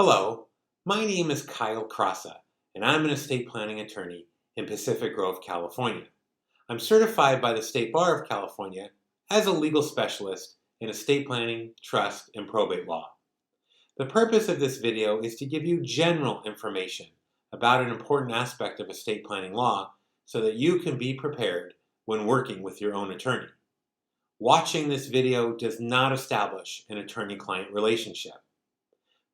Hello, my name is Kyle Crassa, and I'm an estate planning attorney in Pacific Grove, California. I'm certified by the State Bar of California as a legal specialist in estate planning, trust, and probate law. The purpose of this video is to give you general information about an important aspect of estate planning law so that you can be prepared when working with your own attorney. Watching this video does not establish an attorney-client relationship.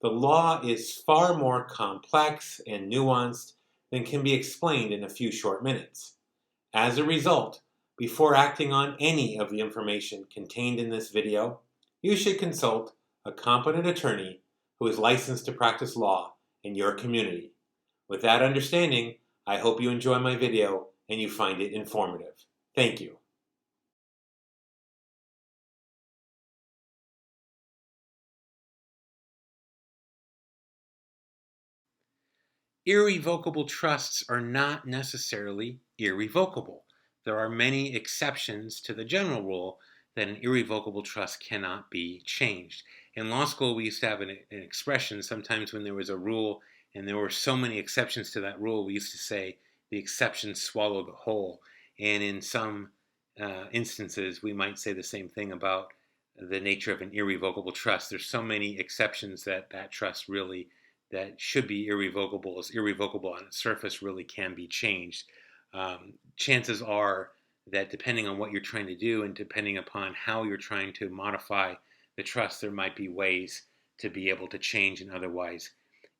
The law is far more complex and nuanced than can be explained in a few short minutes. As a result, before acting on any of the information contained in this video, you should consult a competent attorney who is licensed to practice law in your community. With that understanding, I hope you enjoy my video and you find it informative. Thank you. Irrevocable trusts are not necessarily irrevocable. There are many exceptions to the general rule that an irrevocable trust cannot be changed. In law school, we used to have an expression sometimes when there was a rule and there were so many exceptions to that rule, we used to say the exceptions swallow the whole. And in some instances, we might say the same thing about the nature of an irrevocable trust. There's so many exceptions that trust really that should be irrevocable is irrevocable on its surface really can be changed. Chances are that depending on what you're trying to do and depending upon how you're trying to modify the trust, there might be ways to be able to change an otherwise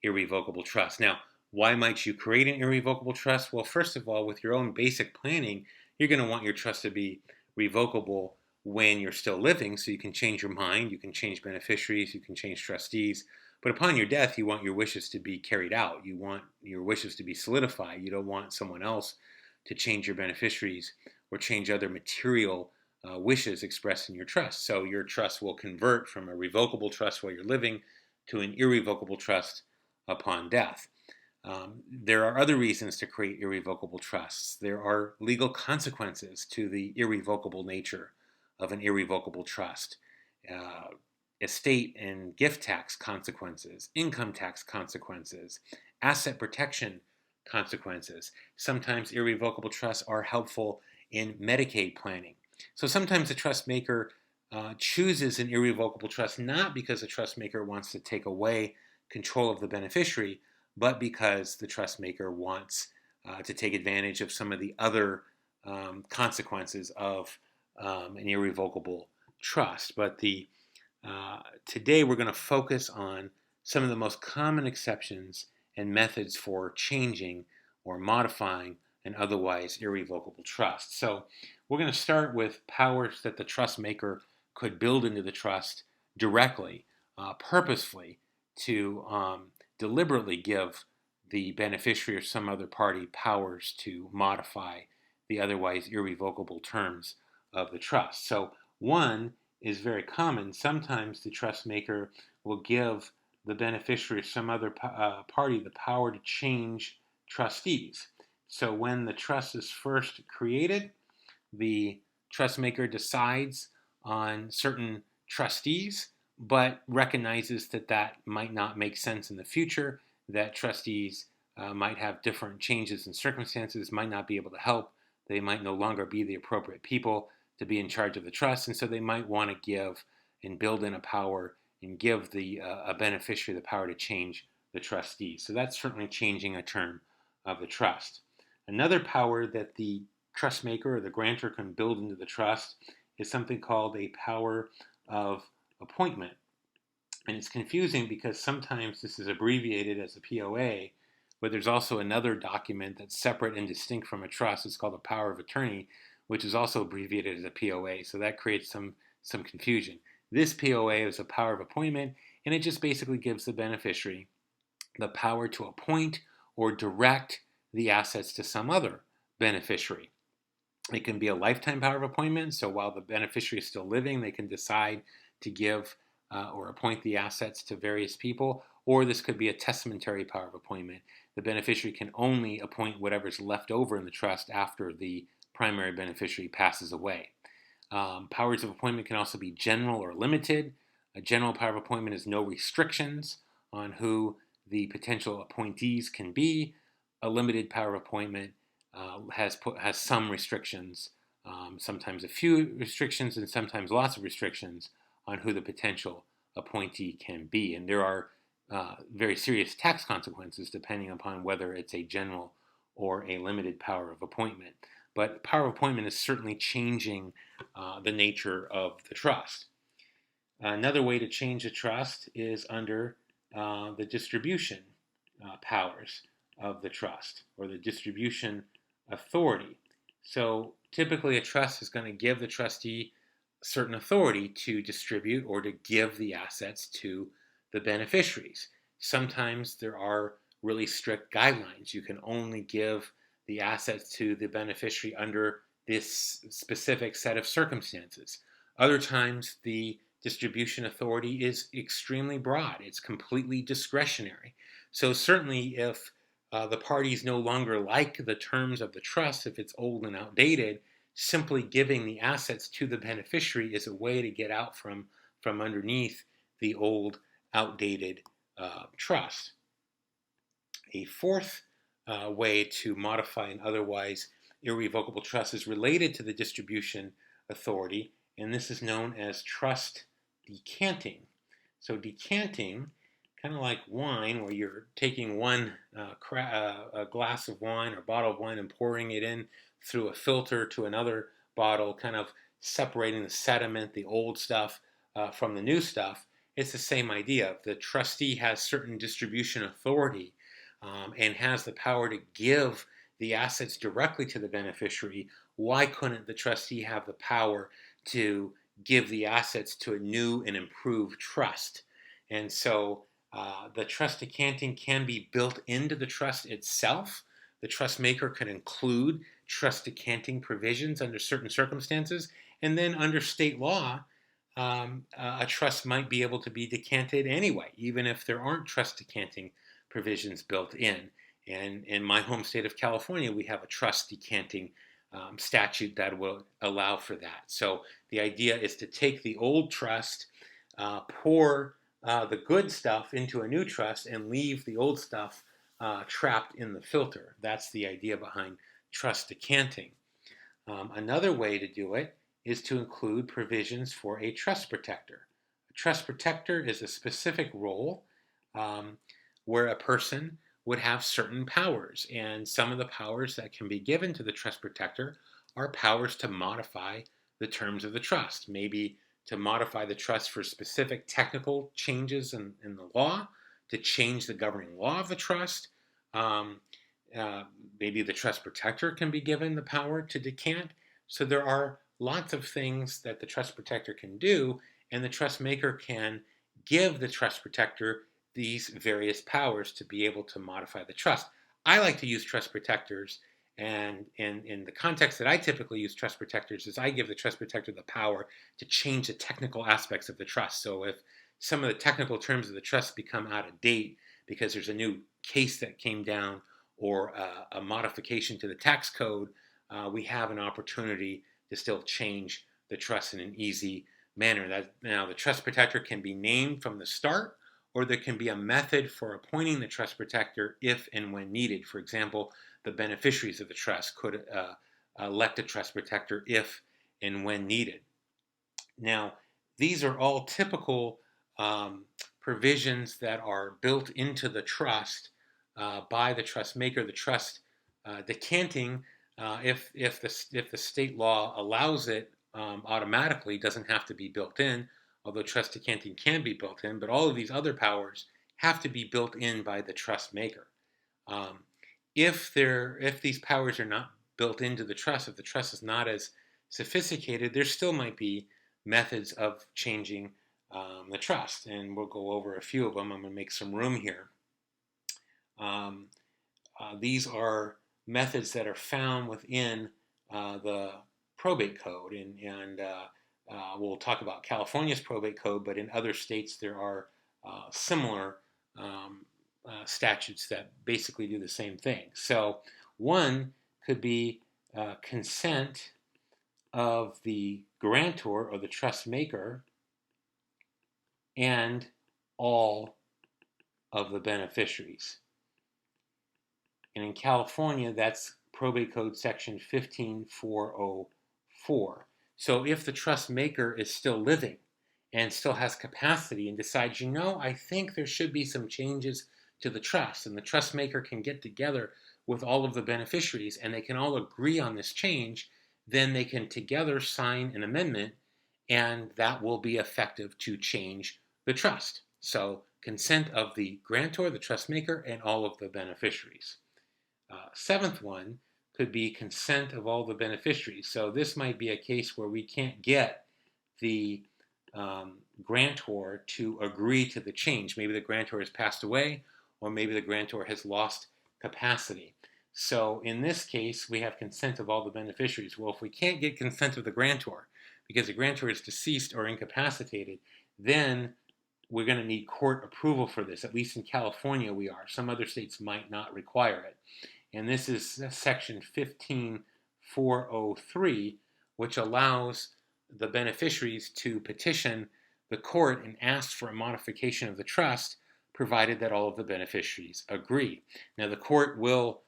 irrevocable trust. Now, why might you create an irrevocable trust? Well, first of all, with your own basic planning, you're going to want your trust to be revocable when you're still living, so you can change your mind, you can change beneficiaries, you can change trustees. But upon your death, you want your wishes to be carried out. You want your wishes to be solidified. You don't want someone else to change your beneficiaries or change other material wishes expressed in your trust. So your trust will convert from a revocable trust while you're living to an irrevocable trust upon death. There are other reasons to create irrevocable trusts. There are legal consequences to the irrevocable nature of an irrevocable trust. Estate and gift tax consequences, income tax consequences, asset protection consequences. Sometimes irrevocable trusts are helpful in Medicaid planning. So sometimes the trust maker chooses an irrevocable trust not because the trust maker wants to take away control of the beneficiary, but because the trust maker wants to take advantage of some of the other consequences of an irrevocable trust. But today we're going to focus on some of the most common exceptions and methods for changing or modifying an otherwise irrevocable trust. So we're going to start with powers that the trust maker could build into the trust directly, purposefully, to deliberately give the beneficiary or some other party powers to modify the otherwise irrevocable terms of the trust. So one is very common. Sometimes the trust maker will give the beneficiary or some other party the power to change trustees. So when the trust is first created, the trust maker decides on certain trustees, but recognizes that that might not make sense in the future, that trustees might have different changes in circumstances, might not be able to help, they might no longer be the appropriate people to be in charge of the trust, and so they might want to give and build in a power and give a beneficiary the power to change the trustee. So that's certainly changing a term of the trust. Another power that the trust maker or the grantor can build into the trust is something called a power of appointment. And it's confusing because sometimes this is abbreviated as a POA, but there's also another document that's separate and distinct from a trust. It's called a power of attorney, which is also abbreviated as a POA. So that creates some confusion. This POA is a power of appointment, and it just basically gives the beneficiary the power to appoint or direct the assets to some other beneficiary. It can be a lifetime power of appointment, so while the beneficiary is still living, they can decide to give or appoint the assets to various people, or this could be a testamentary power of appointment. The beneficiary can only appoint whatever's left over in the trust after the primary beneficiary passes away. Powers of appointment can also be general or limited. A general power of appointment is no restrictions on who the potential appointees can be. A limited power of appointment has some restrictions, sometimes a few restrictions and sometimes lots of restrictions on who the potential appointee can be. And there are very serious tax consequences depending upon whether it's a general or a limited power of appointment. But power of appointment is certainly changing the nature of the trust. Another way to change a trust is under the distribution powers of the trust, or the distribution authority. So typically a trust is going to give the trustee certain authority to distribute or to give the assets to the beneficiaries. Sometimes there are really strict guidelines. You can only give the assets to the beneficiary under this specific set of circumstances. Other times the distribution authority is extremely broad. It's completely discretionary. So certainly if the parties no longer like the terms of the trust, if it's old and outdated, simply giving the assets to the beneficiary is a way to get out from underneath the old, outdated trust. A fourth way to modify an otherwise irrevocable trust is related to the distribution authority, and this is known as trust decanting. So decanting, kind of like wine, where you're taking a glass of wine or bottle of wine and pouring it in through a filter to another bottle, kind of separating the sediment, the old stuff, from the new stuff. It's the same idea. The trustee has certain distribution authority and has the power to give the assets directly to the beneficiary. Why couldn't the trustee have the power to give the assets to a new and improved trust? And so the trust decanting can be built into the trust itself. The trust maker can include trust decanting provisions under certain circumstances. And then under state law, a trust might be able to be decanted anyway, even if there aren't trust decanting provisions built in. And in my home state of California, we have a trust decanting statute that will allow for that. So the idea is to take the old trust, pour the good stuff into a new trust, and leave the old stuff trapped in the filter. That's the idea behind trust decanting. Another way to do it is to include provisions for a trust protector. A trust protector is a specific role where a person would have certain powers, and some of the powers that can be given to the trust protector are powers to modify the terms of the trust, maybe to modify the trust for specific technical changes in the law, to change the governing law of the trust. Maybe the trust protector can be given the power to decant. So there are lots of things that the trust protector can do, and the trust maker can give the trust protector these various powers to be able to modify the trust. I like to use trust protectors, and in the context that I typically use trust protectors is I give the trust protector the power to change the technical aspects of the trust. So if some of the technical terms of the trust become out of date because there's a new case that came down or a modification to the tax code, we have an opportunity to still change the trust in an easy manner. Now, the trust protector can be named from the start, or there can be a method for appointing the trust protector if and when needed. For example, the beneficiaries of the trust could elect a trust protector if and when needed. Now, these are all typical provisions that are built into the trust by the trust maker. The trust decanting, if the state law allows it automatically, doesn't have to be built in, although trust decanting can be built in, but all of these other powers have to be built in by the trust maker. If these powers are not built into the trust, if the trust is not as sophisticated, there still might be methods of changing the trust, and we'll go over a few of them. I'm going to make some room here. These are methods that are found within the probate code, and we'll talk about California's probate code, but in other states there are similar statutes that basically do the same thing. So one could be consent of the grantor or the trust maker and all of the beneficiaries. And in California, that's Probate Code Section 15404. So if the trust maker is still living and still has capacity and decides, I think there should be some changes to the trust, and the trust maker can get together with all of the beneficiaries and they can all agree on this change, then they can together sign an amendment, and that will be effective to change the trust. So consent of the grantor, the trust maker, and all of the beneficiaries. Seventh one could be consent of all the beneficiaries. So this might be a case where we can't get the grantor to agree to the change. Maybe the grantor has passed away, or maybe the grantor has lost capacity. So in this case, we have consent of all the beneficiaries. Well, if we can't get consent of the grantor because the grantor is deceased or incapacitated, then we're going to need court approval for this. At least in California we are. Some other states might not require it. And this is Section 15403, which allows the beneficiaries to petition the court and ask for a modification of the trust, provided that all of the beneficiaries agree. Now, the court will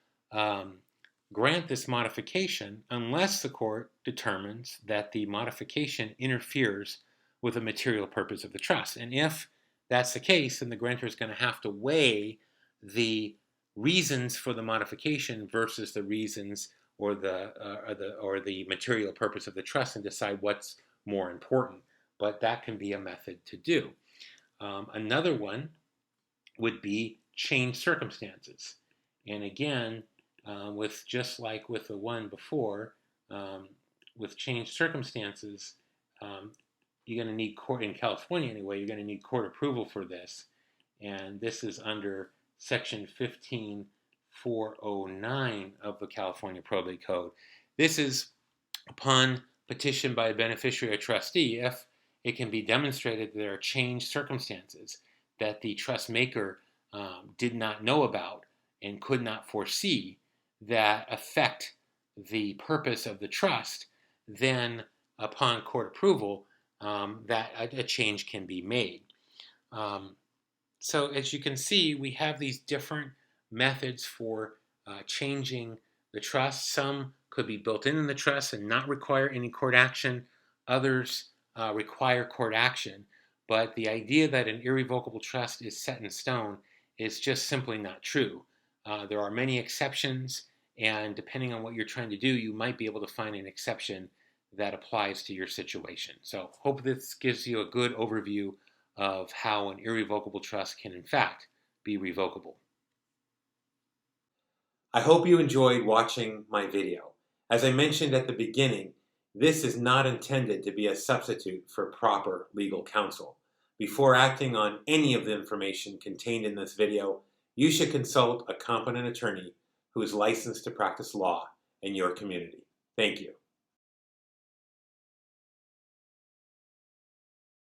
grant this modification unless the court determines that the modification interferes with the material purpose of the trust. And if that's the case, then the grantor is going to have to weigh the reasons for the modification versus the reasons or the material purpose of the trust and decide what's more important. But that can be a method to do. Another one would be change circumstances. And again, with just like with the one before, with changed circumstances, you're going to need court, in California anyway, you're going to need court approval for this. And this is under Section 15409 of the California Probate Code. This is upon petition by a beneficiary or trustee if it can be demonstrated that there are changed circumstances that the trust maker did not know about and could not foresee that affect the purpose of the trust. Then upon court approval, that a change can be made. So as you can see, we have these different methods for changing the trust. Some could be built in the trust and not require any court action. Others require court action. But the idea that an irrevocable trust is set in stone is just simply not true. There are many exceptions, and depending on what you're trying to do, you might be able to find an exception that applies to your situation. So hope this gives you a good overview of how an irrevocable trust can in fact be revocable. I hope you enjoyed watching my video. As I mentioned at the beginning, this is not intended to be a substitute for proper legal counsel. Before acting on any of the information contained in this video, you should consult a competent attorney who is licensed to practice law in your community. Thank you.